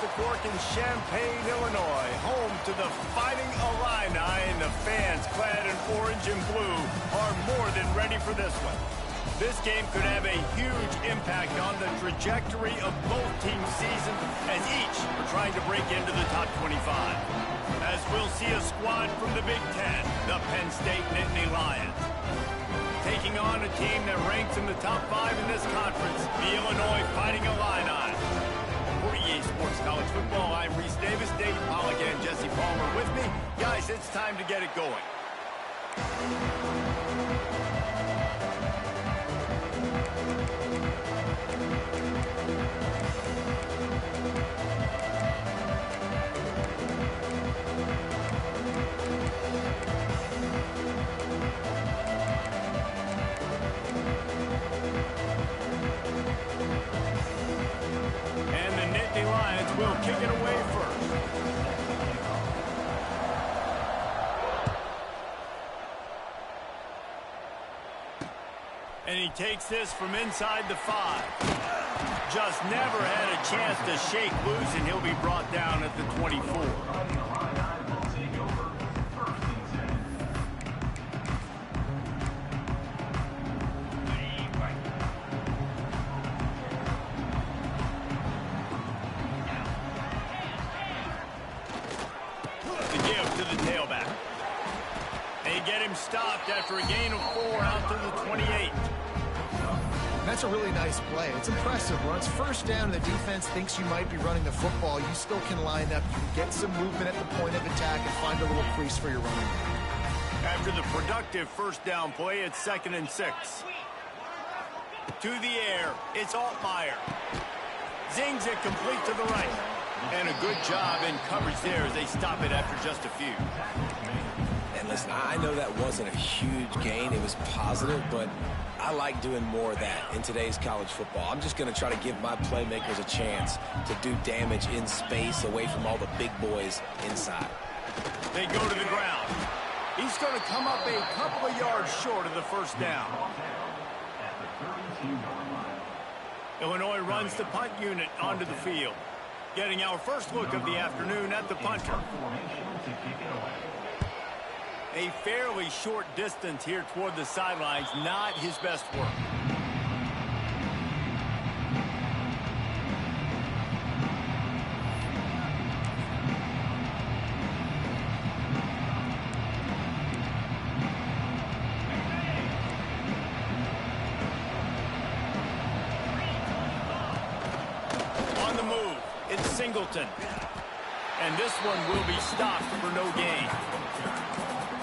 the Cork in Champaign, Illinois, home to the Fighting Illini, and the fans clad in orange and blue are more than ready for this one. This game could have a huge impact on the trajectory of both teams' seasons as each are trying to break into the top 25. As we'll see a squad from the Big Ten, the Penn State Nittany Lions, taking on a team that ranks in the top 5 in this conference, the Illinois Fighting Illini. For EA Sports College Football, I'm Reese Davis, Dave Pollock, and Jesse Palmer with me. Guys, it's time to get it going. Will kick it away first. And he takes this from inside the 5. Just never had a chance to shake loose, and he'll be brought down at the 24. Stopped after a gain of 4 out to the 28. That's a really nice play. It's impressive. Once first down, the defense thinks you might be running the football. You still can line up. You can get some movement at the point of attack and find a little crease for your running back. After the productive first down play, it's 2nd and 6. To the air, it's Altmaier. Zings it complete to the right. And a good job in coverage there as they stop it after just a few. Listen, I know that wasn't a huge gain. It was positive, but I like doing more of that in today's college football. I'm just going to try to give my playmakers a chance to do damage in space away from all the big boys inside. They go to the ground. He's going to come up a couple of yards short of the first down. Illinois runs the punt unit onto the field, getting our first look of the afternoon at the punter. A fairly short distance here toward the sidelines, not his best work. On the move, it's Singleton. And this one will be stopped for no gain.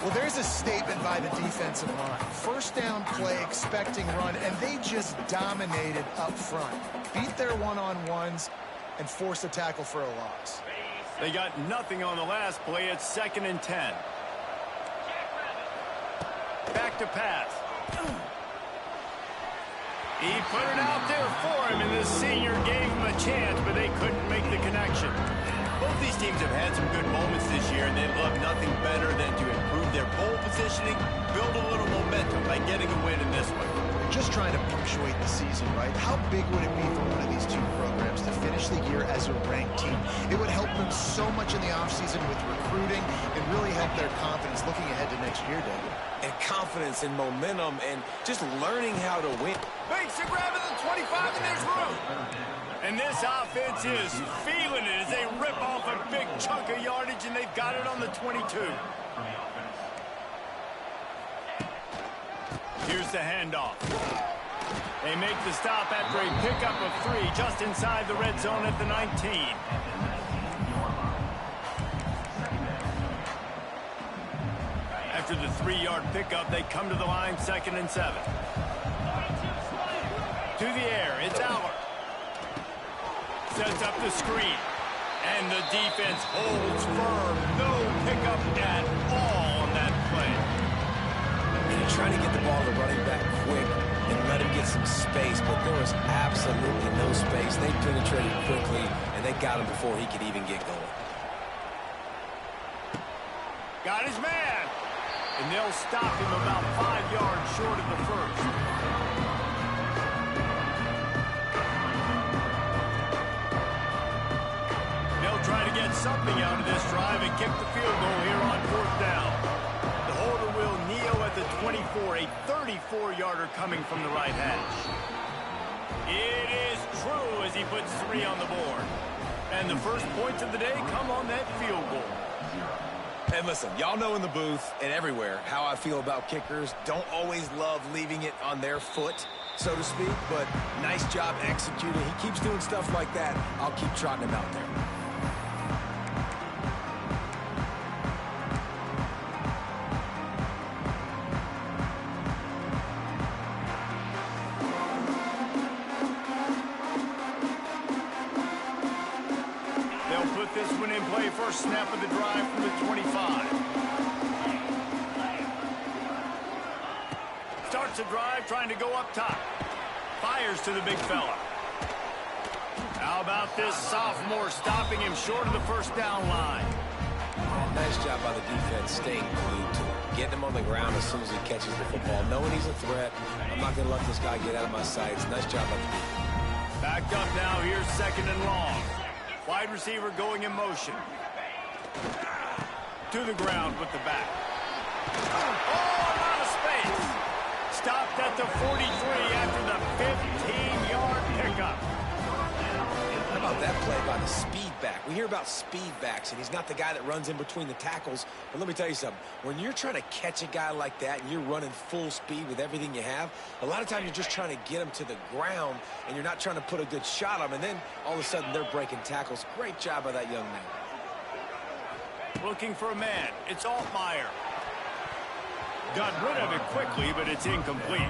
Well, there's a statement by the defensive line. First down play, expecting run, and they just dominated up front. Beat their one-on-ones and forced a tackle for a loss. They got nothing on the last play. It's 2nd and 10. Back to pass. He put it out there for him, and the senior gave him a chance, but they couldn't make the connection. Both these teams have had some good moments this year, and they'd love nothing better than to improve their pole positioning, build a little momentum by getting a win in this one. Just trying to punctuate the season, right? How big would it be for one of these two programs to finish the year as a ranked team? It would help them so much in the offseason with recruiting and really help their confidence looking ahead to next year, David. And confidence and momentum and just learning how to win. Makes a grab at the 25, and there's room. And this offense is feeling it as they rip off a big chunk of yardage, and they've got it on the 22. Here's the handoff. They make the stop after a pickup of 3 just inside the red zone at the 19. After the 3-yard pickup, they come to the line, 2nd and 7. To the air, it's Aller. Sets up the screen. And the defense holds firm. No pickup at all on that play. And you're trying to get the ball to running back quick and let him get some space, but there was absolutely no space. They penetrated quickly, and they got him before he could even get going. Got his man. And they'll stop him about 5 yards short of the first. something out of this drive and kick the field goal here on 4th down. The holder will kneel at the 24, a 34-yarder coming from the right hash. It is true as he puts 3 on the board. And the first points of the day come on that field goal. And listen, y'all know in the booth and everywhere how I feel about kickers. Don't always love leaving it on their foot, so to speak, but nice job executing. He keeps doing stuff like that. I'll keep trotting him out there. This one in play, first snap of the drive from the 25. Starts the drive trying to go up top. Fires to the big fella. How about this sophomore stopping him short of the first down line? Nice job by the defense staying glued to him. Getting him on the ground as soon as he catches the football. Knowing he's a threat. I'm not going to let this guy get out of my sights. Nice job by the defense. Backed up now. Here's 2nd and long. Wide receiver going in motion. To the ground with the back. Oh, out of space. Stopped at the 43 after the 15-yard pickup. How about that play by the speed back? We hear about speed backs, and he's not the guy that runs in between the tackles. But let me tell you something. When you're trying to catch a guy like that and you're running full speed with everything you have, a lot of times you're just trying to get him to the ground, and you're not trying to put a good shot on him, and then all of a sudden they're breaking tackles. Great job by that young man. Looking for a man. It's Altmaier. Got rid of it quickly, but it's incomplete.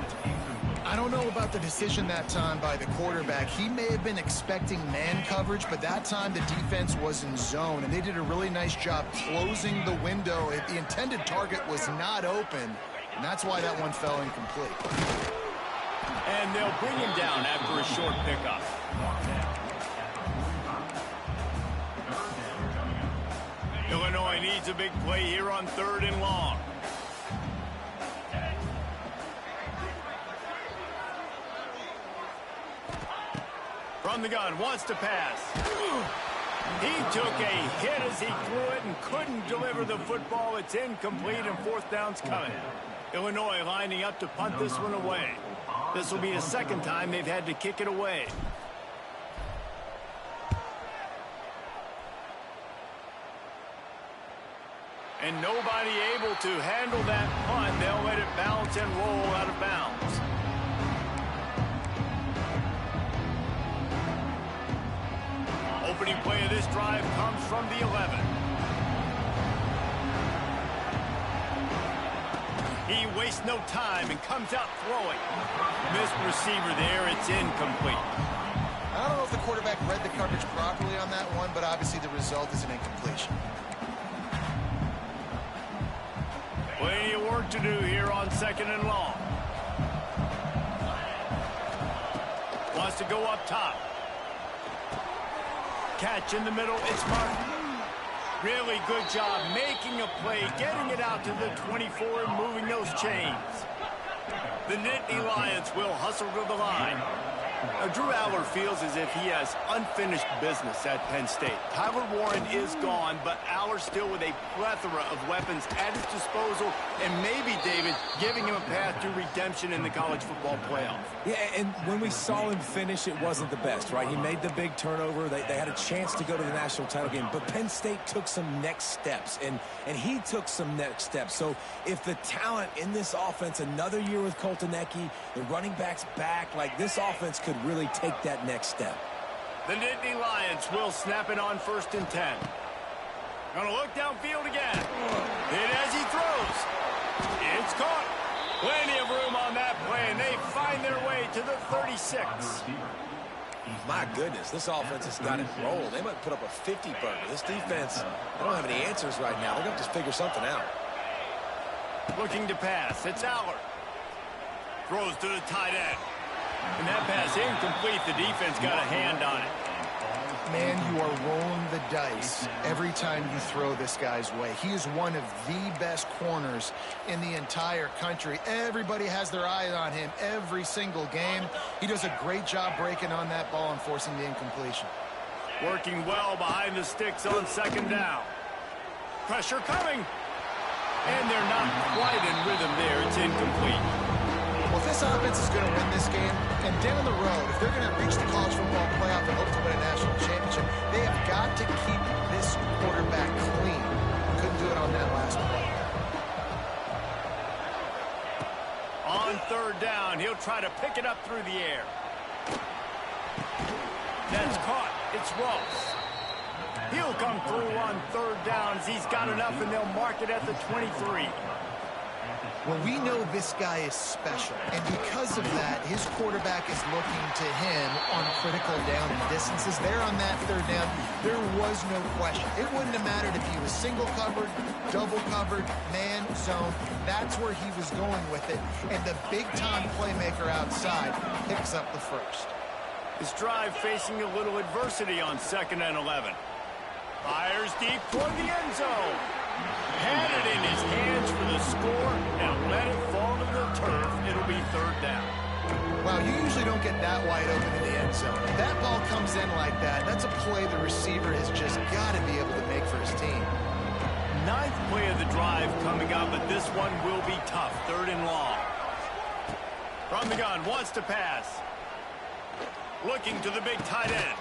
I don't know about the decision that time by the quarterback. He may have been expecting man coverage, but that time the defense was in zone, and they did a really nice job closing the window. The intended target was not open, and that's why that one fell incomplete. And they'll bring him down after a short pickup. Illinois needs a big play here on 3rd and long. From the gun, wants to pass. He took a hit as he threw it and couldn't deliver the football. It's incomplete and 4th down's coming. Illinois lining up to punt this one away. This will be the 2nd time they've had to kick it away. And nobody able to handle that punt. They'll let it bounce and roll out of bounds. Opening play of this drive comes from the 11. He wastes no time and comes out throwing. Missed receiver there. It's incomplete. I don't know if the quarterback read the coverage properly on that one, but obviously the result is an incompletion. Plenty of work to do here on 2nd and long. Wants to go up top. Catch in the middle. It's Martin. Really good job making a play, getting it out to the 24 and moving those chains. The Nittany Lions will hustle to the line. Now, Drew Allar feels as if he has unfinished business at Penn State. Tyler Warren is gone, but Allar still with a plethora of weapons at his disposal, and maybe, David, giving him a path to redemption in the college football playoff. Yeah, and when we saw him finish, it wasn't the best, right? He made the big turnover. They had a chance to go to the national title game, but Penn State took some next steps, and he took some next steps. So if the talent in this offense, another year with Colton Ecke, the running backs back, like this offense could really take that next step. The Nittany Lions will snap it on 1st and 10. Gonna look downfield again. Hit as he throws. It's caught. Plenty of room on that play, and they find their way to the 36. My goodness, this offense has got it rolled. They might put up a 50-burger. This defense, they don't have any answers right now. They're going to just figure something out. Looking to pass. It's Allar. Throws to the tight end. And that pass incomplete. The defense got a hand on it. Man, you are rolling the dice every time you throw this guy's way. He is one of the best corners in the entire country. Everybody has their eye on him every single game. He does a great job breaking on that ball and forcing the incompletion. Working well behind the sticks on second down. Pressure coming. And they're not quite in rhythm there. It's incomplete. Well, if this offense is going to win this game, and down the road, if they're going to reach the college football playoff and hope to win a national championship, they have got to keep this quarterback clean. Couldn't do it on that last play. On third down, he'll try to pick it up through the air. That's caught. It's Ross. He'll come through on third downs. He's got enough, and they'll mark it at the 23. Well, we know this guy is special, and because of that, his quarterback is looking to him on critical down and distances. There on that third down, there was no question. It wouldn't have mattered if he was single covered, double covered, man, zone. That's where he was going with it, and the big-time playmaker outside picks up the first. His drive facing a little adversity on 2nd and 11. Fires deep toward the end zone. Had it in his hands for the score. Now let it fall to the turf. It'll be third down. Wow, you usually don't get that wide open in the end zone. If that ball comes in like that, that's a play the receiver has just got to be able to make for his team. 9th play of the drive coming up, but this one will be tough. 3rd and long. From the gun, wants to pass. Looking to the big tight end.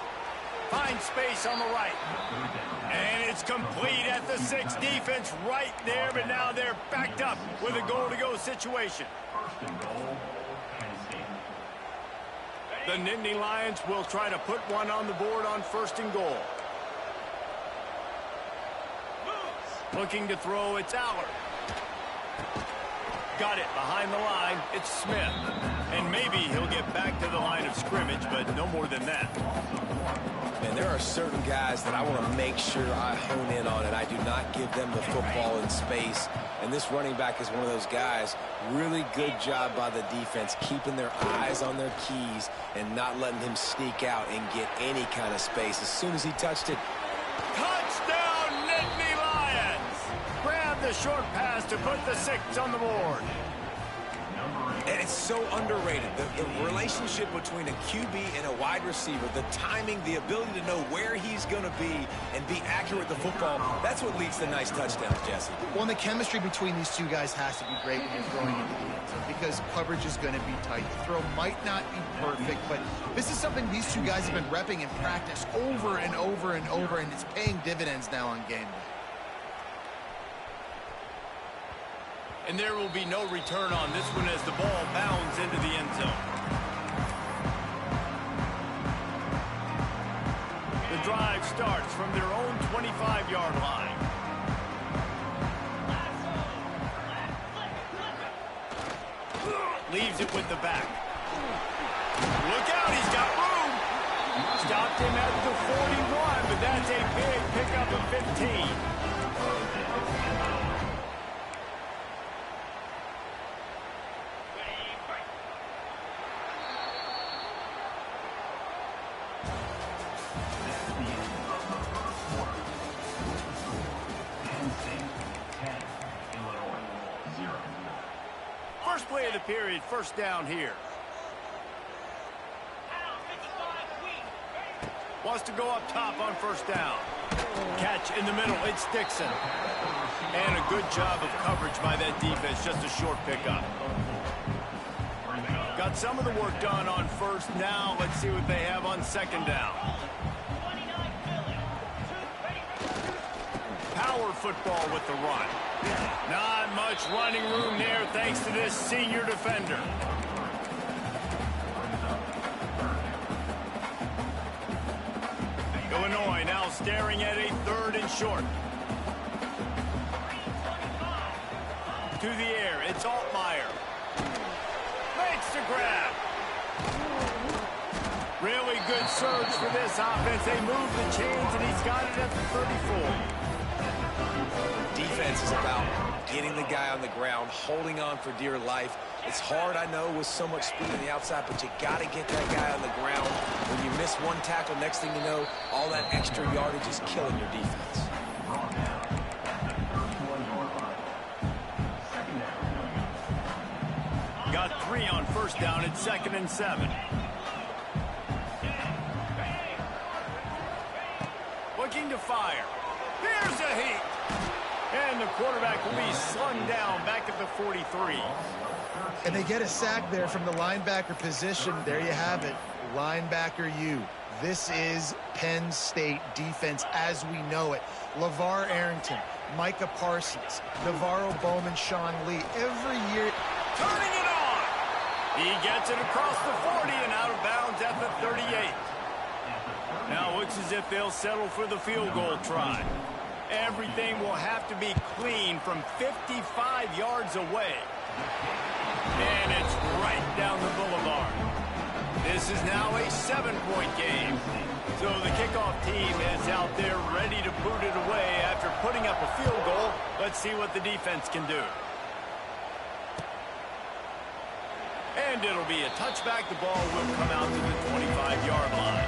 Finds space on the right. And it's complete at the 6. Defense right there, but now they're backed up with a goal-to-go situation. The Nittany Lions will try to put one on the board on 1st and goal. Looking to throw, it's Allard. Got it behind the line, it's Smith. And maybe he'll get back to the line of scrimmage, but no more than that. And there are certain guys that I want to make sure I hone in on, and I do not give them the football in space. And this running back is one of those guys. Really good job by the defense, keeping their eyes on their keys and not letting him sneak out and get any kind of space. As soon as he touched it. Touchdown, Nittany Lions! Grab the short pass to put the 6 on the board. And it's so underrated. The relationship between a QB and a wide receiver, the timing, the ability to know where he's going to be and be accurate with the football, that's what leads to nice touchdowns, Jesse. Well, and the chemistry between these two guys has to be great when you're throwing into the end zone because coverage is going to be tight. The throw might not be perfect, but this is something these two guys have been repping in practice over and over and over, and it's paying dividends now on game day. And there will be no return on this one as the ball bounds into the end zone. The drive starts from their own 25-yard line. Leaves it with the back. Look out, he's got room. Stopped him at the 41, but that's a big pickup of 15. First play of the period, 1st down here. Wants to go up top on 1st down. Catch in the middle, it's Dixon. And a good job of coverage by that defense, just a short pickup. Got some of the work done on 1st. Now let's see what they have on 2nd down. Power football with the run. Not much running room there thanks to this senior defender. Illinois now staring at a 3rd and short. To the air, it's Altmaier. Makes the grab. Really good surge for this offense. They move the chains, and he's got it at the 34. Defense is about getting the guy on the ground, holding on for dear life. It's hard, I know, with so much speed on the outside, but you got to get that guy on the ground. When you miss one tackle, next thing you know, all that extra yardage is killing your defense. Got 3 on 1st down at 2nd and 7. looking to fire. Here's a heat. And the quarterback will be slung down back at the 43. And they get a sack there from the linebacker position. There you have it. Linebacker U. This is Penn State defense as we know it. LeVar Arrington, Micah Parsons, Navarro Bowman, Sean Lee. Every year. Turning it on. He gets it across the 40 and out of bounds at the 38. Now looks as if they'll settle for the field goal try. Everything will have to be clean from 55 yards away. And it's right down the boulevard. This is now a 7-point game. So the kickoff team is out there ready to boot it away after putting up a field goal. Let's see what the defense can do. And it'll be a touchback. The ball will come out to the 25-yard line.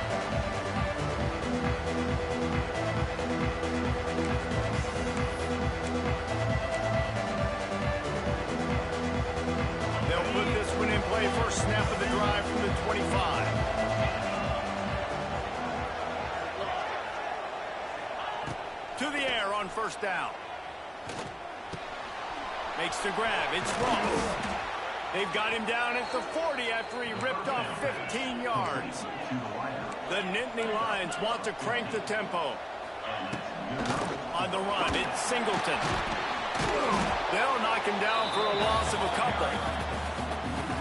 They'll put this one in play. First snap of the drive from the 25. To the air on first down. Makes the grab. It's Ross. They've got him down at the 40 after he ripped off 15 yards. The Nittany Lions want to crank the tempo. On the run, it's Singleton. They'll knock him down for a loss of a couple.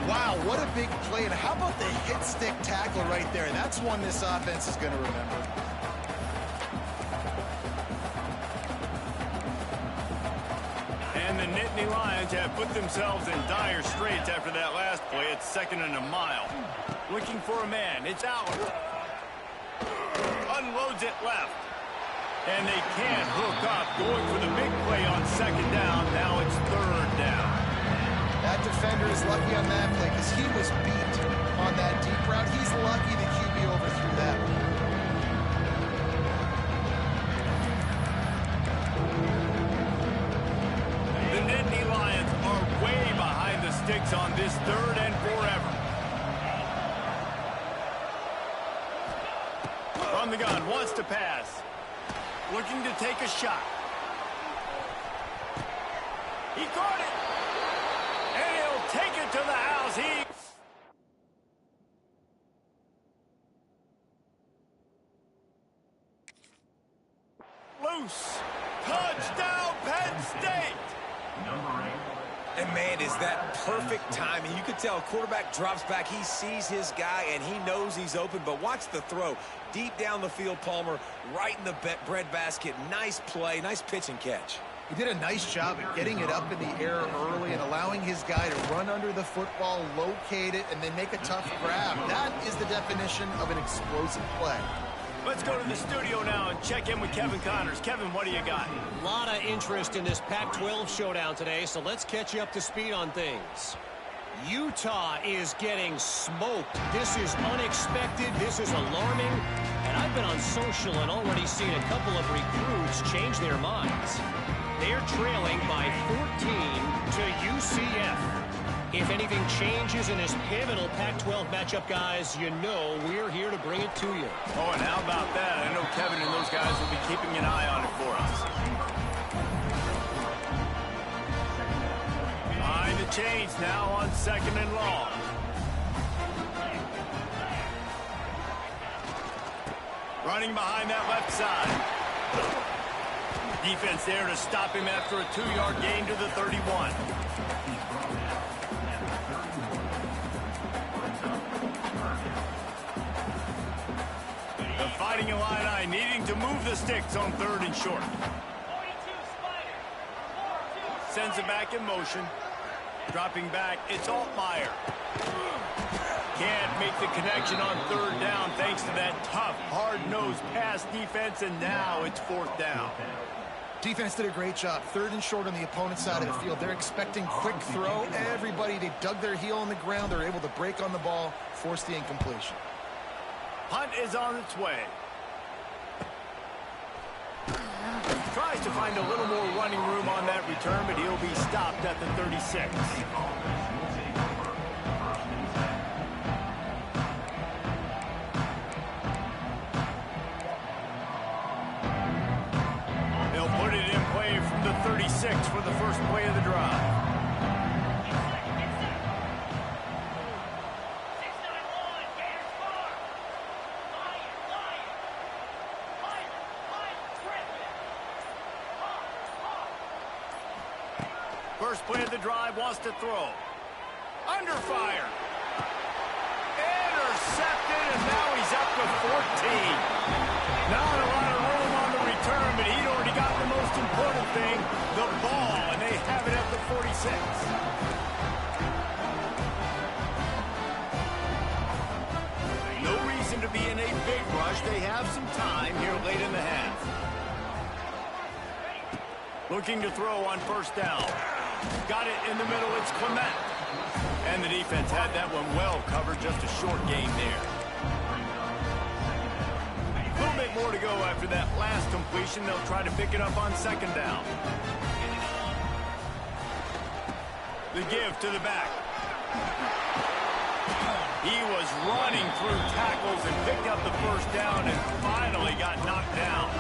Wow, what a big play. And how about the hit stick tackle right there? That's one this offense is going to remember. And the Nittany Lions have put themselves in dire straits after that last play. It's 2nd and a mile. Looking for a man. It's Allen. Unloads it left. And they can't hook up. Going for the big play on 2nd down. Now it's 3rd down. That defender is lucky on that play because he was beat on that deep route. He's lucky the QB overthrew that one. The Nittany Lions are way behind the sticks on this 3rd and forever. On the gun, wants to pass. Looking to take a shot. He caught it. And he'll take it to the house. Loose. Touchdown, Penn State. And, man, is that perfect timing. You could tell quarterback drops back. He sees his guy, and he knows he's open. But watch the throw. Deep down the field, Palmer, right in the breadbasket. Nice play, nice pitch and catch. He did a nice job at getting it up in the air early and allowing his guy to run under the football, locate it, and then make a tough grab. That is the definition of an explosive play. Let's go to the studio now and check in with Kevin Connors. Kevin, what do you got? A lot of interest in this Pac-12 showdown today, so let's catch you up to speed on things. Utah is getting smoked. This is unexpected. This is alarming. And I've been on social and already seen a couple of recruits change their minds. They're trailing by 14 to UCF. If anything changes in this pivotal Pac-12 matchup, guys, you know we're here to bring it to you. Oh, and how about that? I know Kevin and those guys will be keeping an eye on it for us. Behind the chains now on 2nd and long. Running behind that left side. Defense there to stop him after a 2-yard gain to the 31. The Fighting Illini needing to move the sticks on 3rd and short. Sends it back in motion. Dropping back, it's Altmaier. Can't make the connection on 3rd down thanks to that tough, hard-nosed pass defense, and now it's 4th down. Defense did a great job. 3rd and short on the opponent's side of the field. They're expecting quick throw. Everybody, they dug their heel on the ground. They're able to break on the ball, force the incompletion. Hunt is on its way. Tries to find a little more running room on that return, but he'll be stopped at the 36. First play of the drive, wants to throw. Under fire. Intercepted, and now he's up to 14. Not a lot of room on the return, but he'd already got the most important thing, the ball, and they have it at the 46. No reason to be in a big rush. They have some time here late in the half. Looking to throw on first down. Got it in the middle. It's Clement. And the defense had that one well covered. Just a short gain there. A little bit more to go after that last completion. They'll try to pick it up on second down. The give to the back. He was running through tackles and picked up the first down and finally got knocked down.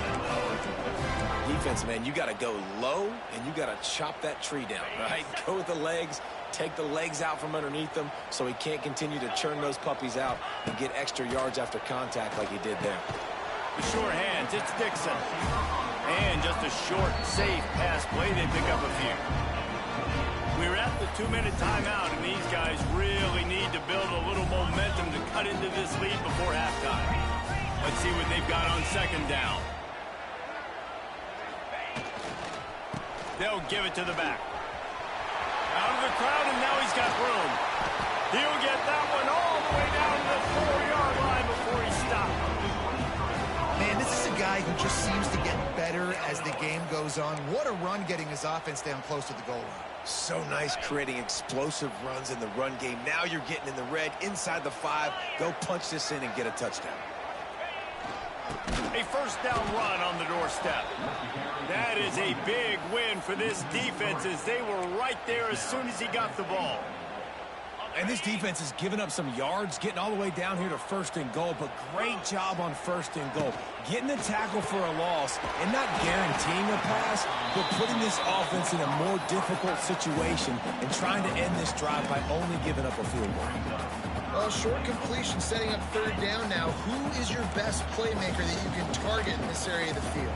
Defense, man, you got to go low and you got to chop that tree down, right? Go with the legs, take the legs out from underneath them so he can't continue to churn those puppies out and get extra yards after contact like he did there. The short hands, it's Dixon. And just a short, safe pass play, they pick up a few. We're at the 2-minute timeout, and these guys really need to build a little momentum to cut into this lead before halftime. Let's see what they've got on second down. They'll give it to the back. Out of the crowd, and now he's got room. He'll get that one all the way down to the 4-yard line before he stops. Man, this is a guy who just seems to get better as the game goes on. What a run getting his offense down close to the goal line. So nice creating explosive runs in the run game. Now you're getting in the red inside the 5. Go punch this in and get a touchdown. A first down run on the doorstep. That is a big win for this defense as they were right there as soon as he got the ball. And this defense has given up some yards, getting all the way down here to first and goal, but great job on first and goal. Getting the tackle for a loss and not guaranteeing a pass, but putting this offense in a more difficult situation and trying to end this drive by only giving up a field goal. Well, short completion setting up third down now. Who is your best playmaker that you can target in this area of the field?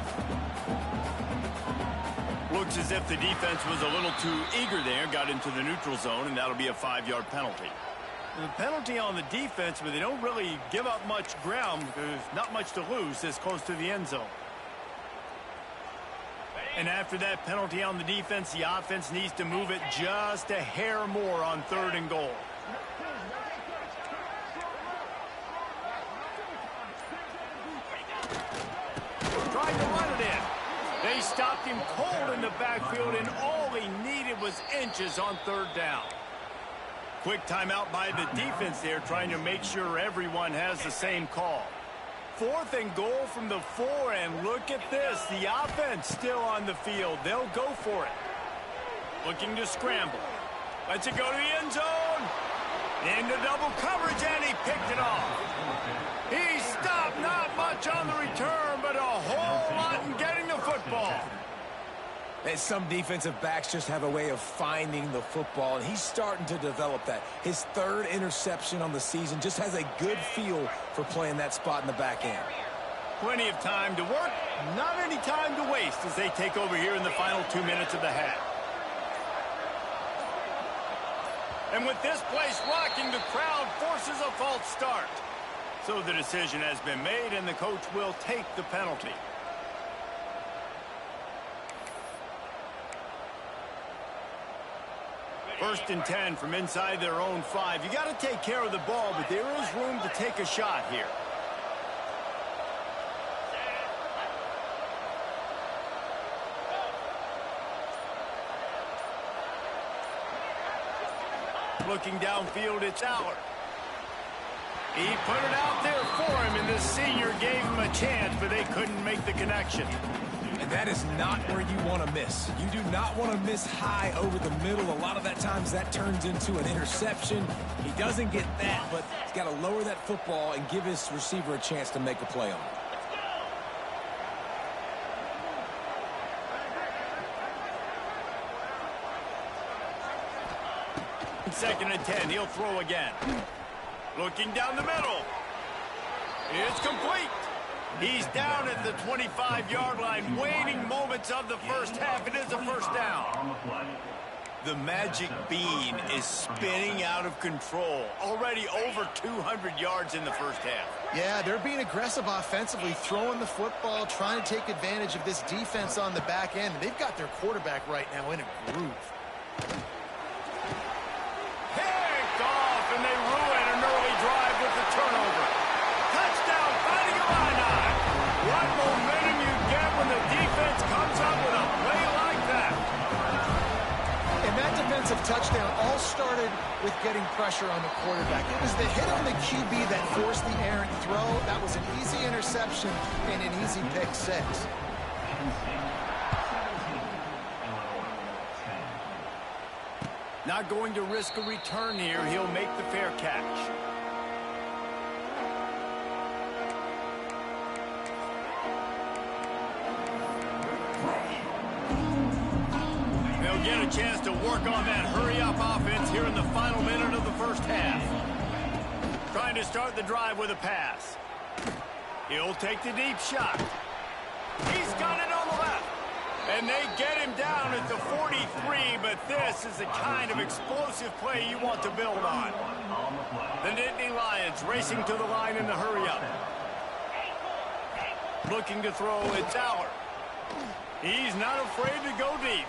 Looks as if the defense was a little too eager there, got into the neutral zone, and that'll be a 5-yard penalty. The penalty on the defense, but they don't really give up much ground because not much to lose this close to the end zone. And after that penalty on the defense, the offense needs to move it just a hair more on third and goal. Tried to run it in. They stopped him cold in the backfield, and all he needed was inches on third down. Quick timeout by the defense there, trying to make sure everyone has the same call. 4th and goal from the 4, and look at this. The offense still on the field. They'll go for it. Looking to scramble. Lets it go to the end zone. Into double coverage, and he picked it off. He stopped, not much on the return, but a whole lot in getting the football. And some defensive backs just have a way of finding the football, and he's starting to develop that. His 3rd interception on the season, just has a good feel for playing that spot in the back end. Plenty of time to work, not any time to waste as they take over here in the final 2 minutes of the half. And with this place rocking, the crowd forces a false start. So the decision has been made, and the coach will take the penalty. First and 10 from inside their own 5. You got to take care of the ball, but there is room to take a shot here. Looking downfield, it's Allard. He put it out there for him, and the senior gave him a chance, but they couldn't make the connection. And that is not where you want to miss. You do not want to miss high over the middle. A lot of that times that turns into an interception. He doesn't get that, but he's got to lower that football and give his receiver a chance to make a play on it. 2nd and 10. He'll throw again. Looking down the middle. It's complete. He's down at the 25-yard line. Waning moments of the first half. It is a first down. The magic bean is spinning out of control. Already over 200 yards in the first half. Yeah, they're being aggressive offensively, throwing the football, trying to take advantage of this defense on the back end. They've got their quarterback right now in a groove. Picked off, and they ruin an early drive with the turnover. Touchdown, Fighting Illini. What momentum you get when the defense comes up with a play like that. And that defensive touchdown all started with getting pressure on the quarterback. It was the hit on the QB that forced the errant throw. That was an easy interception and an easy pick six. Not going to risk a return here. He'll make the fair catch. They'll get a chance to work on that hurry-up offense here in the final minute of the first half. Trying to start the drive with a pass. He'll take the deep shot. He's got it on the left. And they get him down at the 43, but this is the kind of explosive play you want to build on. The Nittany Lions racing to the line in the hurry-up. Looking to throw, it's Aller. He's not afraid to go deep.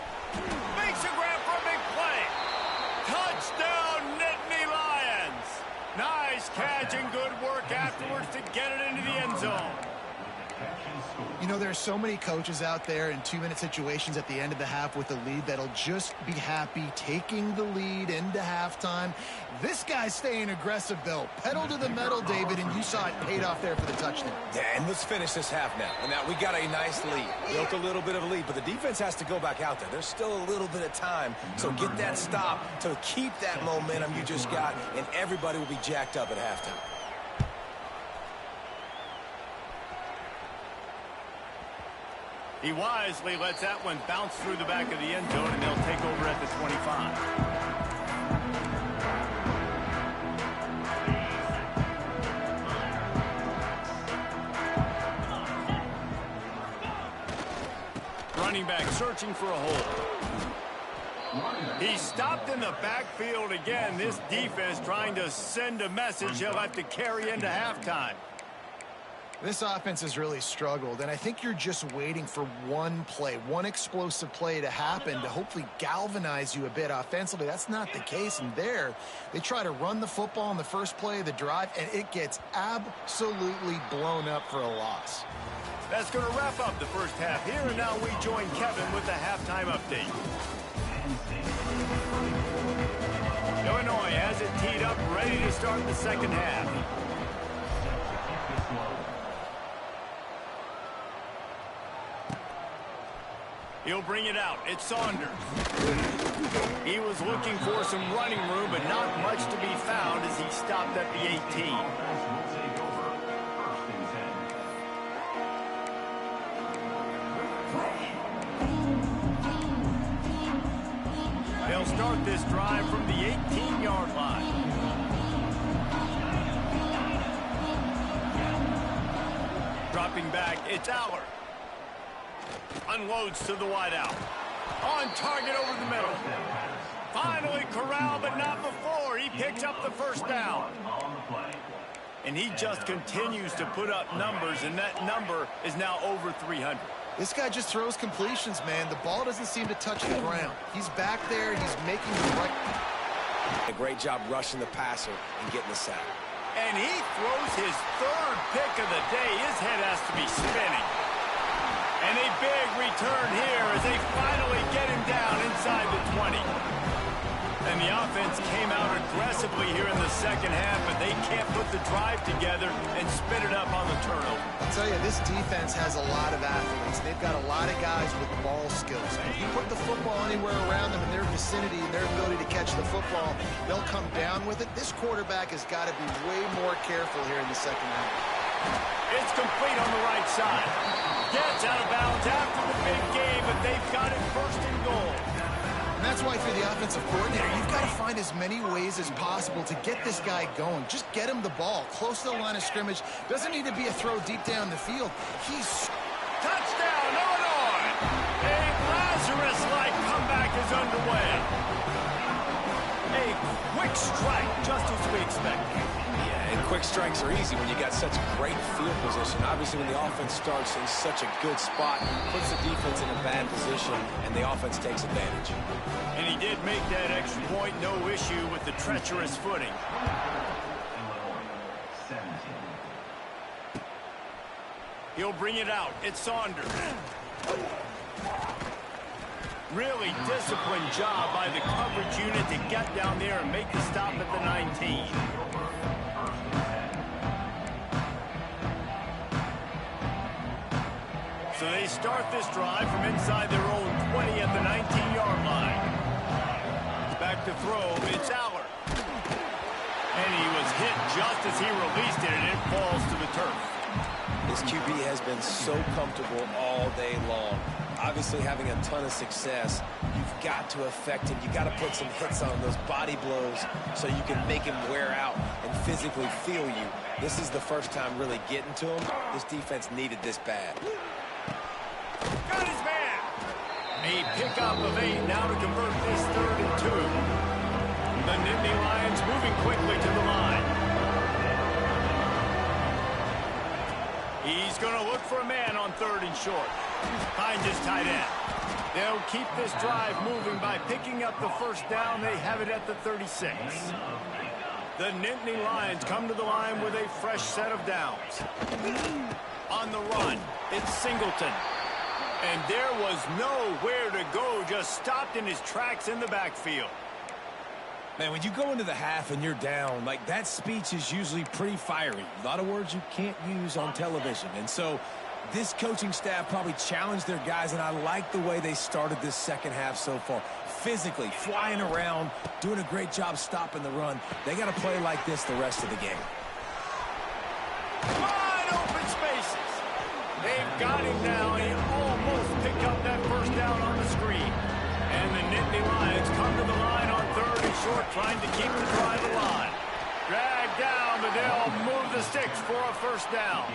Makes a grab for a big play. Touchdown, Nittany Lions. Nice catch and good work afterwards to get it into the end zone. You know, there are so many coaches out there in two-minute situations at the end of the half with the lead that'll just be happy taking the lead into halftime. This guy's staying aggressive, though. Pedal to the metal, David, and you saw it paid off there for the touchdown. Yeah, and let's finish this half now. And now we got a nice lead. Built a little bit of a lead, but the defense has to go back out there. There's still a little bit of time, so get that stop to keep that momentum you just got, and everybody will be jacked up at halftime. He wisely lets that one bounce through the back of the end zone, and they'll take over at the 25. Running back searching for a hole. He stopped in the backfield again. This defense trying to send a message he'll have to carry into halftime. This offense has really struggled, and I think you're just waiting for one play, one explosive play to happen to hopefully galvanize you a bit offensively. That's not the case, and there, they try to run the football in the first play of the drive, and it gets absolutely blown up for a loss. That's going to wrap up the first half here, and now we join Kevin with the halftime update. Illinois has it teed up, ready to start the second half. He'll bring it out. It's Saunders. He was looking for some running room, but not much to be found as he stopped at the 18. They'll start this drive from the 18-yard line. Dropping back, it's Aller. Unloads to the wideout. On target over the middle. Finally corralled, but not before. He picks up the first down. And he just continues to put up numbers, and that number is now over 300. This guy just throws completions, man. The ball doesn't seem to touch the ground. He's back there. He's making the right. A great job rushing the passer and getting the sack. And he throws his third pick of the day. His head has to be spinning. And a big return here as they finally get him down inside the 20. And the offense came out aggressively here in the second half, but they can't put the drive together and spit it up on the turnover. I'll tell you, this defense has a lot of athletes. They've got a lot of guys with ball skills. If you put the football anywhere around them in their vicinity and their ability to catch the football, they'll come down with it. This quarterback has got to be way more careful here in the second half. It's complete on the right side. Gets out of bounds after the big game, but they've got it first and goal. And that's why for the offensive coordinator, you've got to find as many ways as possible to get this guy going. Just get him the ball close to the line of scrimmage. Doesn't need to be a throw deep down the field. Touchdown, Illinois! A Lazarus-like comeback is underway. Quick strike, just as we expected. Yeah, and quick strikes are easy when you got such great field position. Obviously, when the offense starts in such a good spot, puts the defense in a bad position, and the offense takes advantage. And he did make that extra point, no issue with the treacherous footing. He'll bring it out. It's Saunders. Really disciplined job by the coverage unit to get down there and make the stop at the 19. So they start this drive from inside their own 20 at the 19-yard line. Back to throw, it's Aller. And he was hit just as he released it, and it falls to the turf. This QB has been so comfortable all day long. Obviously, having a ton of success, you've got to affect him. You've got to put some hits on those body blows so you can make him wear out and physically feel you. This is the first time really getting to him. This defense needed this bad. Got his man. A pickup of 8 now to convert this 3rd and 2. The Nittany Lions moving quickly to the line. He's going to look for a man on 3rd and short. Behind his tight end. They'll keep this drive moving by picking up the first down. They have it at the 36. The Nittany Lions come to the line with a fresh set of downs. On the run, it's Singleton. And there was nowhere to go, just stopped in his tracks in the backfield. Man, when you go into the half and you're down, like, that speech is usually pretty fiery. A lot of words you can't use on television. And so this coaching staff probably challenged their guys, and I like the way they started this second half so far. Physically, flying around, doing a great job stopping the run. They got to play like this the rest of the game. Wide open spaces. They've got him now, and he almost picked up that first down on the screen. And the Nittany Lions come to the line on 3rd and short, trying to keep the drive alive. Dragged down, but they'll move the sticks for a first down.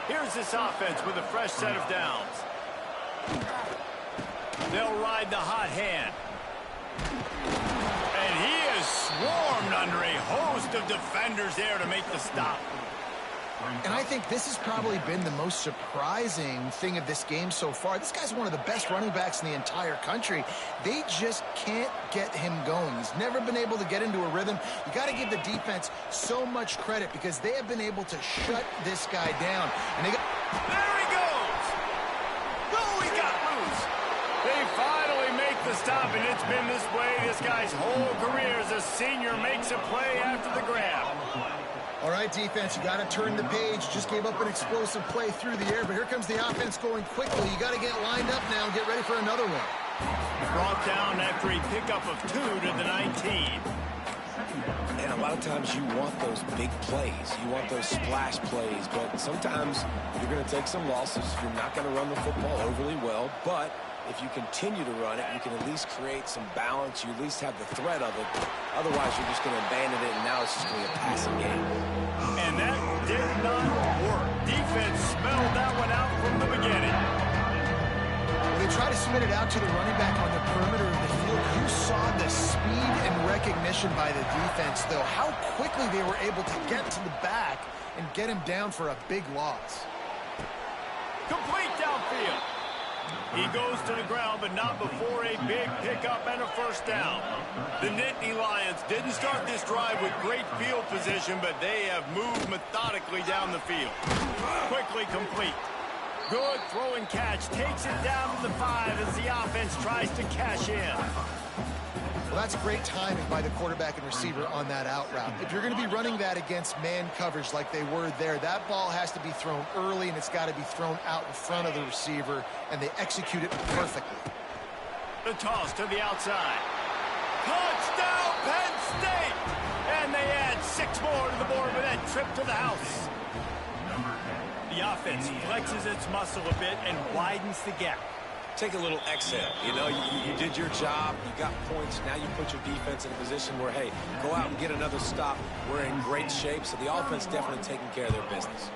Here's this offense with a fresh set of downs. They'll ride the hot hand. And he is swarmed under a host of defenders there to make the stop. And I think this has probably been the most surprising thing of this game so far. This guy's one of the best running backs in the entire country. They just can't get him going. He's never been able to get into a rhythm. You got to give the defense so much credit because they have been able to shut this guy down. And There he goes! Oh, he got loose! They finally make the stop, and it's been this way this guy's whole career as a senior makes a play after the grab. All right, defense, you got to turn the page. Just gave up an explosive play through the air, but here comes the offense going quickly. You got to get lined up now and get ready for another one. Brought down after a pickup of 2 to the 19. And a lot of times you want those big plays. You want those splash plays, but sometimes you're going to take some losses. You're not going to run the football overly well, but if you continue to run it, you can at least create some balance. You at least have the threat of it. Otherwise, you're just going to abandon it, and now it's just going to be a passing game. And that did not work. Defense smelled that one out from the beginning. They try to spin it out to the running back on the perimeter of the field. You saw the speed and recognition by the defense, though. How quickly they were able to get to the back and get him down for a big loss. Complete downfield. He goes to the ground, but not before a big pickup and a first down. The Nittany Lions didn't start this drive with great field position, but they have moved methodically down the field. Quickly complete. Good throw and catch. Takes it down to the 5 as the offense tries to cash in. Well, that's great timing by the quarterback and receiver on that out route. If you're going to be running that against man coverage like they were there, that ball has to be thrown early, and it's got to be thrown out in front of the receiver, and they execute it perfectly. The toss to the outside. Touchdown, Penn State! And they add 6 more to the board with that trip to the house. The offense flexes its muscle a bit and widens the gap. Take a little exhale. You know, you did your job. You got points. Now you put your defense in a position where, hey, go out and get another stop. We're in great shape, so the offense definitely taking care of their business.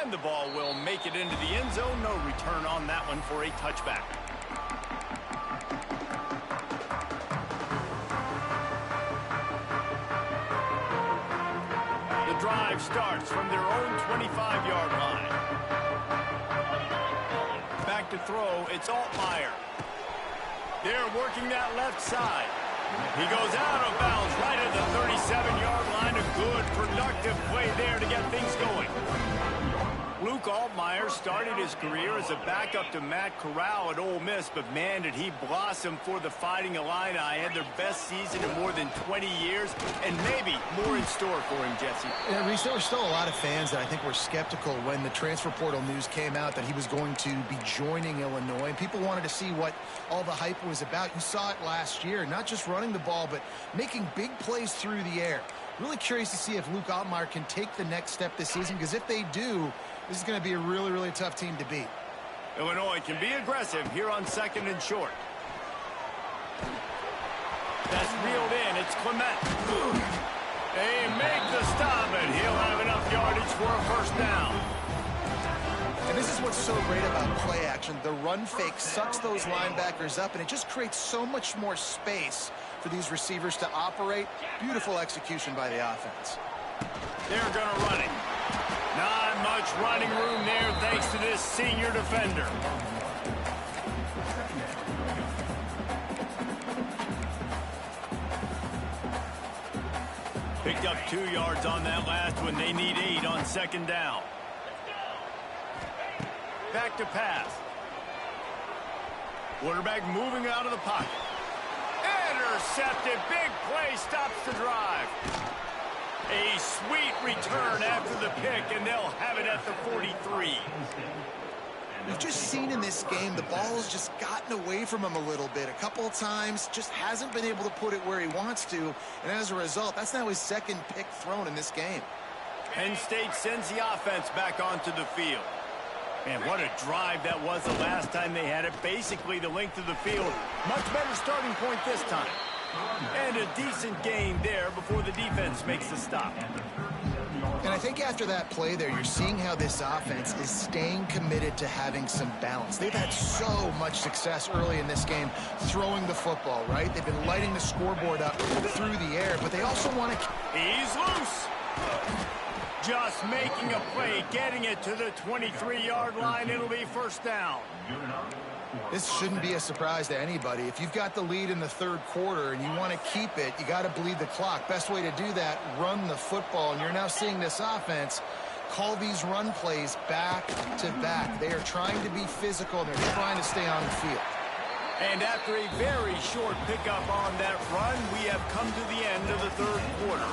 And the ball will make it into the end zone. No return on that one for a touchback. the drive starts from their own 25-yard line. Back to throw, it's Altmaier. They're working that left side. He goes out of bounds right at the 37-yard line. A good, productive play there to get things going. Luke Altmaier started his career as a backup to Matt Corral at Ole Miss, but man, did he blossom for the Fighting Illini. Had their best season in more than 20 years, and maybe more in store for him, Jesse. Yeah, Reese, there were still a lot of fans that I think were skeptical when the transfer portal news came out that he was going to be joining Illinois. And people wanted to see what all the hype was about. You saw it last year, not just running the ball, but making big plays through the air. Really curious to see if Luke Altmaier can take the next step this season, because if they do, this is going to be a really, really tough team to beat. Illinois can be aggressive here on 2nd and short. That's reeled in. It's Clement. They make the stop, and he'll have enough yardage for a first down. And this is what's so great about play action. The run fake sucks those linebackers up, and it just creates so much more space for these receivers to operate. Beautiful execution by the offense. They're going to run it. Not much running room there thanks to this senior defender. Picked up 2 yards on that last one. They need 8 on 2nd down. Back to pass. Quarterback moving out of the pocket. Intercepted. Big play stops the drive. A sweet return after the pick, and they'll have it at the 43. We've just seen in this game the ball has just gotten away from him a little bit. A couple of times, just hasn't been able to put it where he wants to. And as a result, that's now his 2nd pick thrown in this game. Penn State sends the offense back onto the field. Man, what a drive that was the last time they had it. Basically the length of the field. Much better starting point this time. And a decent gain there before the defense makes the stop. And I think after that play there, you're seeing how this offense is staying committed to having some balance. They've had so much success early in this game throwing the football, right? They've been lighting the scoreboard up through the air, but they also want to... He's loose. Just making a play, getting it to the 23-yard line. It'll be first down. This shouldn't be a surprise to anybody. If you've got the lead in the 3rd quarter and you want to keep it, you got to bleed the clock. Best way to do that, run the football. And you're now seeing this offense call these run plays back to back. They are trying to be physical, and they're trying to stay on the field. And after a very short pickup on that run, we have come to the end of the 3rd quarter.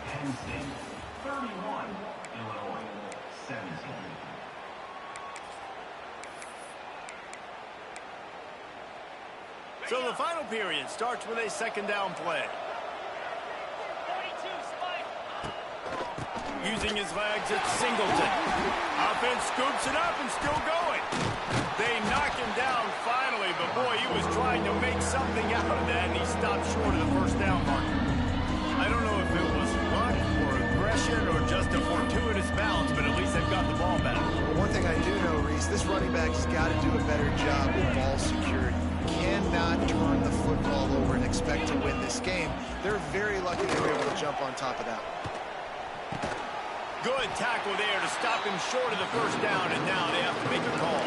Penn State 31, Illinois 17. So the final period starts with a 2nd down play. Using his legs, it's Singleton. Offense scoops it up and still going. They knock him down finally, but boy, he was trying to make something out of that, and he stopped short of the first down marker. I don't know if it was luck or aggression or just a fortuitous bounce, but at least they've got the ball back. One thing I do know, Reese, this running back has got to do a better job with ball security. Cannot turn the football over and expect to win this game. They're very lucky they were able to jump on top of that. Good tackle there to stop him short of the first down, and now they have to make a call.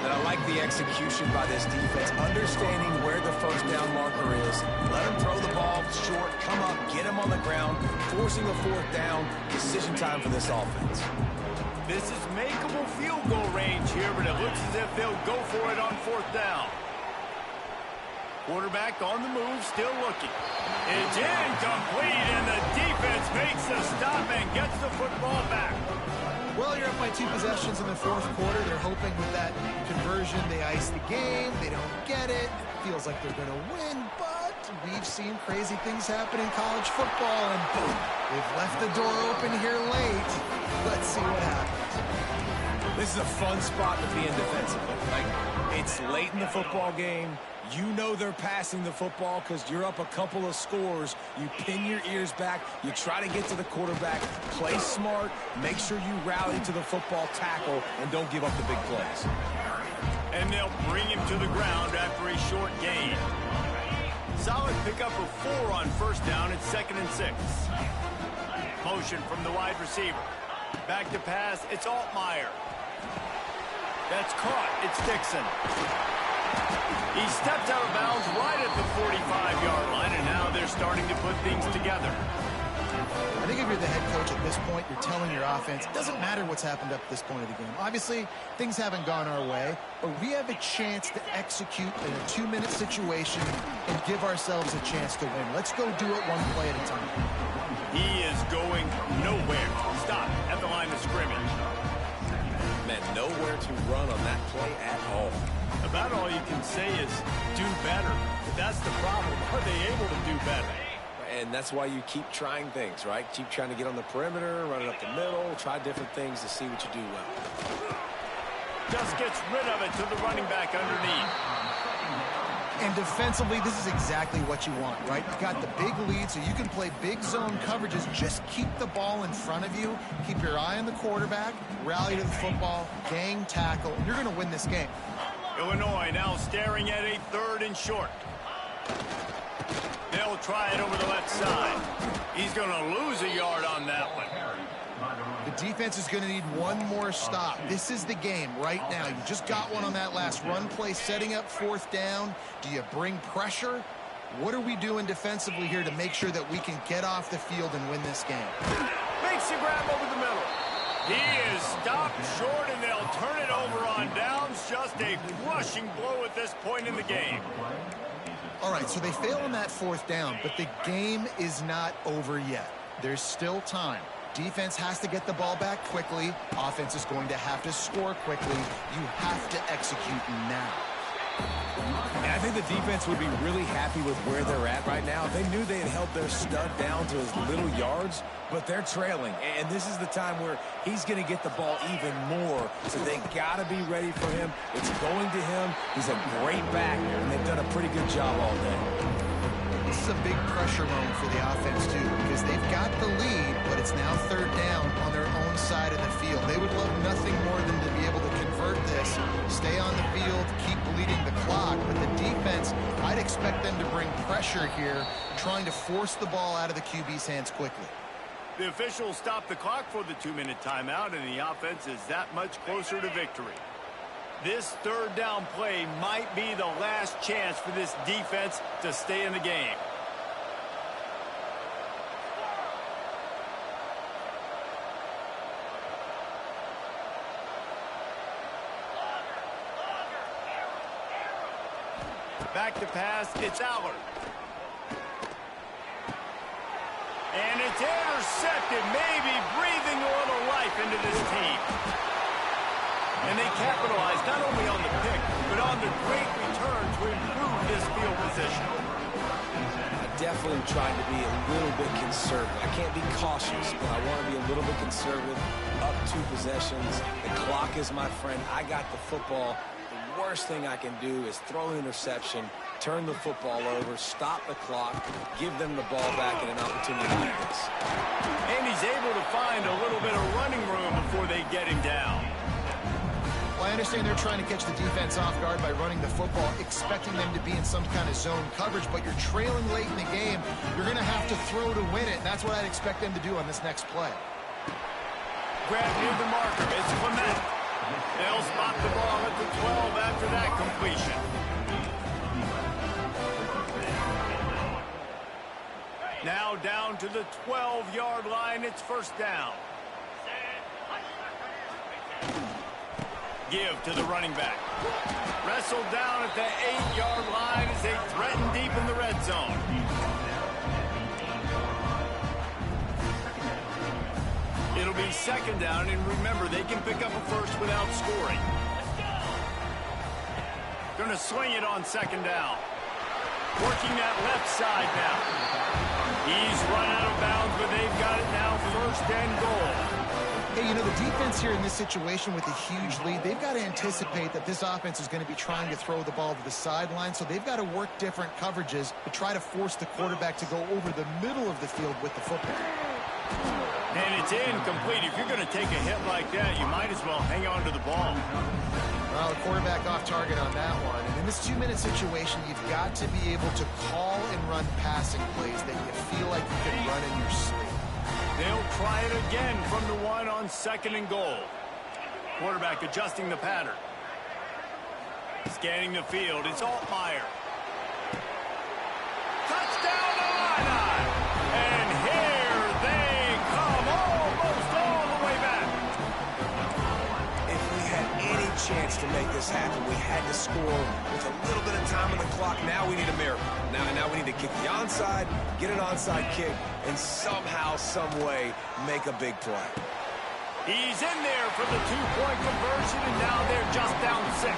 And I like the execution by this defense, understanding where the first down marker is. Let him throw the ball short, come up, get him on the ground, forcing a 4th down. Decision time for this offense. This is makeable field goal range here, but it looks as if they'll go for it on 4th down. Quarterback on the move, still looking. It's incomplete, and the defense makes the stop and gets the football back. Well, you're up by 2 possessions in the 4th quarter. They're hoping with that conversion they ice the game. They don't get it. Feels like they're going to win, but we've seen crazy things happen in college football, and boom, they've left the door open here late. Let's see what happens. This is a fun spot to be in defensively. Like, it's late in the football game. You know they're passing the football because you're up a couple of scores. You pin your ears back. You try to get to the quarterback. Play smart. Make sure you rally to the football tackle and don't give up the big plays. And they'll bring him to the ground after a short gain. Solid pickup of 4 on first down. It's 2nd and 6. Motion from the wide receiver. Back to pass. It's Altmaier. That's caught. It's Dixon. He stepped out of bounds right at the 45-yard line, and now they're starting to put things together. I think if you're the head coach at this point, you're telling your offense, it doesn't matter what's happened up to this point of the game. Obviously, things haven't gone our way, but we have a chance to execute in a 2-minute situation and give ourselves a chance to win. Let's go do it one play at a time. He is going nowhere. Stop at the line of scrimmage. Man, nowhere to run on that play at all. About all you can say is do better. But that's the problem. Are they able to do better? And that's why you keep trying things, right? Keep trying to get on the perimeter, run it up the middle, try different things to see what you do well. Just gets rid of it to the running back underneath. And defensively, this is exactly what you want, right? You've got the big lead, so you can play big zone coverages. Just keep the ball in front of you. Keep your eye on the quarterback. Rally to the football. Gang tackle. You're going to win this game. Illinois now staring at a 3rd and short. They'll try it over the left side. He's going to lose a yard on that one. The defense is going to need one more stop. This is the game right now. You just got one on that last run play, setting up 4th down. Do you bring pressure? What are we doing defensively here to make sure that we can get off the field and win this game? Makes the grab over the middle. He is stopped short, and they'll turn it over on downs. Just a crushing blow at this point in the game. All right, so they fail on that 4th down, but the game is not over yet. There's still time. Defense has to get the ball back quickly. Offense is going to have to score quickly. You have to execute now. And I think the defense would be really happy with where they're at right now. They knew they had held their stud down to as little yards, but they're trailing. And this is the time where he's going to get the ball even more. So they got to be ready for him. It's going to him. He's a great back, and they've done a pretty good job all day. This is a big pressure moment for the offense, too, because they've got the lead, but it's now 3rd down on their own side of the field. They would love nothing more than to be able to convert this, stay on the field, keep bleeding the clock. But the defense, I'd expect them to bring pressure here, trying to force the ball out of the QB's hands quickly. The officials stop the clock for the 2-minute timeout, and the offense is that much closer to victory. This 3rd down play might be the last chance for this defense to stay in the game. Back to pass, it's Allard. And it's intercepted, maybe breathing a little life into this team. And they capitalized not only on the pick, but on the great return to improve this field position. I definitely am trying to be a little bit conservative. I can't be cautious, but I want to be a little bit conservative. Up 2 possessions. The clock is my friend. I got the football. The worst thing I can do is throw an interception, turn the football over, stop the clock, give them the ball back in an opportunity like this. And he's able to find a little bit of running room before they get him down. Well, I understand they're trying to catch the defense off guard by running the football, expecting them to be in some kind of zone coverage, but you're trailing late in the game. You're going to have to throw to win it. That's what I'd expect them to do on this next play. Grab near the marker. It's Clement. They'll spot the ball at the 12 after that completion. Now down to the 12-yard line. It's 1st down. Give to the running back. Wrestled down at the 8-yard line as they threaten deep in the red zone. It'll be 2nd down, and remember, they can pick up a first without scoring. Going to swing it on 2nd down. Working that left side now. He's run out of bounds, but they've got it now 1st and goal. Hey, you know, the defense here in this situation with a huge lead, they've got to anticipate that this offense is going to be trying to throw the ball to the sideline, so they've got to work different coverages to try to force the quarterback to go over the middle of the field with the football. And it's incomplete. If you're going to take a hit like that, you might as well hang on to the ball. Well, the quarterback off target on that one. And in this 2-minute situation, you've got to be able to call and run passing plays that you feel like you can run in your sleep. They'll try it again from the one on 2nd and goal. Quarterback adjusting the pattern. Scanning the field, it's Altmaier. Touchdown Illini! And here they come, almost all the way back. If we had any chance to make this happen, we had to score with a little bit of time on the clock. Now we need a miracle. Now we need to kick the onside, get an onside kick, and somehow, some way, make a big play. He's in there for the 2-point conversion, and now they're just down 6.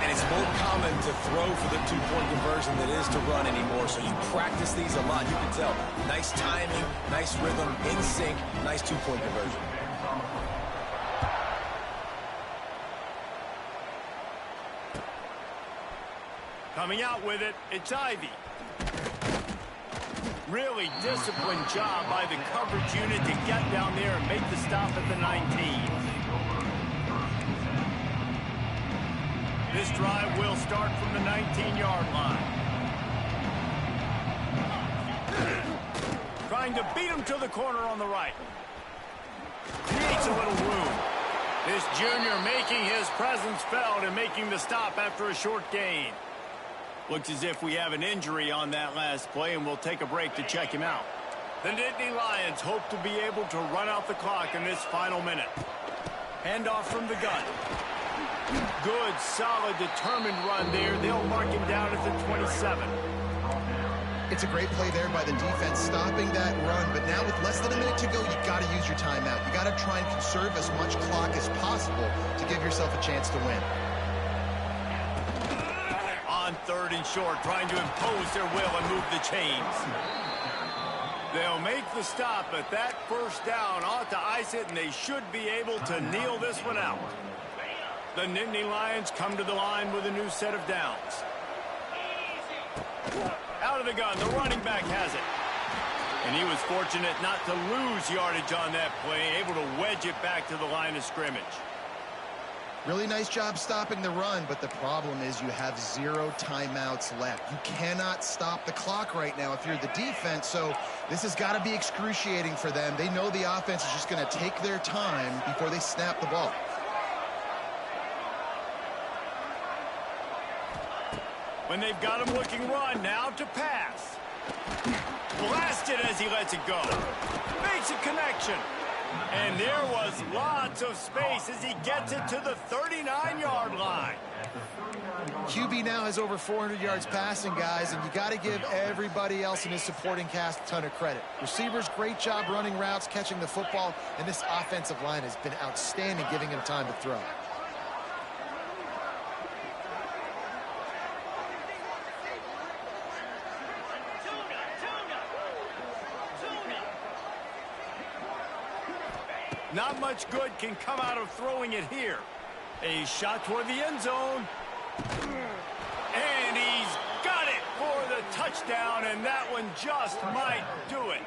And it's more common to throw for the 2-point conversion than it is to run anymore, so you practice these a lot. You can tell. Nice timing, nice rhythm, in sync, nice 2-point conversion. Coming out with it, it's Ivy. Really disciplined job by the coverage unit to get down there and make the stop at the 19. This drive will start from the 19-yard line. Trying to beat him to the corner on the right. Creates a little room. This junior making his presence felt and making the stop after a short gain. Looks as if we have an injury on that last play, and we'll take a break to check him out. The Nittany Lions hope to be able to run out the clock in this final minute. Handoff from the gun. Good, solid, determined run there. They'll mark him down at the 27. It's a great play there by the defense, stopping that run. But now with less than a minute to go, you've got to use your timeout. You've got to try and conserve as much clock as possible to give yourself a chance to win. On 3rd and short, trying to impose their will and move the chains. They'll make the stop, but that first down ought to ice it, and they should be able to kneel this one out. The Nittany Lions come to the line with a new set of downs. Out of the gun, the running back has it. And he was fortunate not to lose yardage on that play, able to wedge it back to the line of scrimmage. Really nice job stopping the run, but the problem is you have 0 timeouts left. You cannot stop the clock right now if you're the defense, so this has got to be excruciating for them. They know the offense is just going to take their time before they snap the ball. When they've got him looking run, now to pass. Blasted as he lets it go. Makes a connection. And there was lots of space as he gets it to the 39-yard line. QB now has over 400 yards passing, guys, and you got to give everybody else in his supporting cast a ton of credit. Receivers, great job running routes, catching the football, and this offensive line has been outstanding, giving him time to throw. Not much good can come out of throwing it here. A shot toward the end zone. And he's got it for the touchdown, and that one just might do it.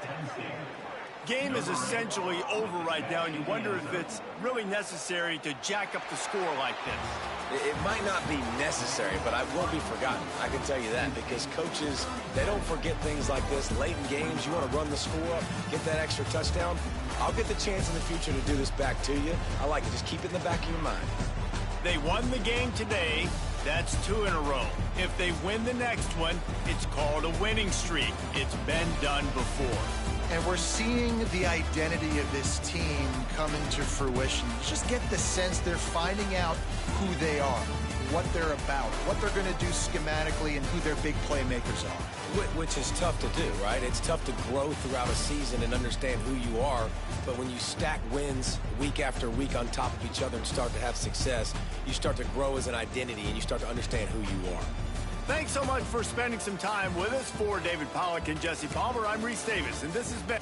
Game is essentially over right now, and you wonder if it's really necessary to jack up the score like this. It might not be necessary, but I won't be forgotten. I can tell you that, because coaches, they don't forget things like this. Late in games, you want to run the score up, get that extra touchdown. I'll get the chance in the future to do this back to you. I like it. Just keep it in the back of your mind. They won the game today. That's 2 in a row. If they win the next one, it's called a winning streak. It's been done before. And we're seeing the identity of this team come into fruition. You just get the sense they're finding out who they are, what they're about, what they're going to do schematically, and who their big playmakers are. Which is tough to do, right? It's tough to grow throughout a season and understand who you are. But when you stack wins week after week on top of each other and start to have success, you start to grow as an identity and you start to understand who you are. Thanks so much for spending some time with us. For David Pollack and Jesse Palmer, I'm Reese Davis, and this has been...